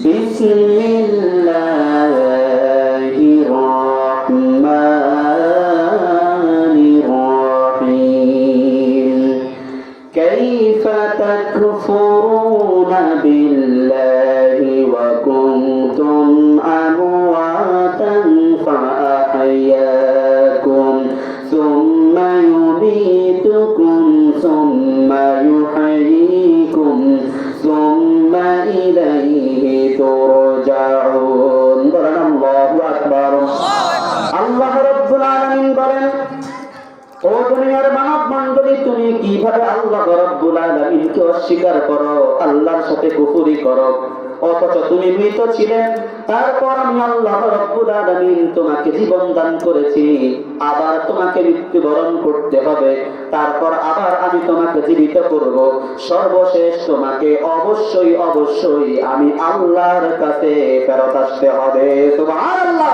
বিসমিল্লাহির রহমানির রহিম কাইফা তাকফুরুনা বিল্লাহি ওয়া কুনতুম আমওয়াতান ফাআহইয়াকুম সুম্মা ইউমীতুকুম সুম্মা ইউহয়ীকুম সুম্মা ইলাইহি তুরজাউন। বলেন আল্লাহু আকবার। আল্লাহ রাব্বুল আলামিন বলেন, ও দুনিয়ার মানব মণ্ডলী, তুমি কিভাবে আল্লাহ রাব্বুল আলামিনকে অস্বীকার করো, আল্লাহর সাথে কুফরি করো, অথচ তুমি মৃত ছিলে। তারপর আমি আল্লাহ রাব্বুল আলামিন তোমাকে জীবন দান করেছি, আবার তোমাকে মৃত্যুবরণ করতে হবে, তারপর আবার আমি তোমাকে জীবিত করব, সর্বশেষ তোমাকে অবশ্যই অবশ্যই আমি আল্লাহর কাছে ফেরত আসতে হবে। সুবহানাল্লাহ।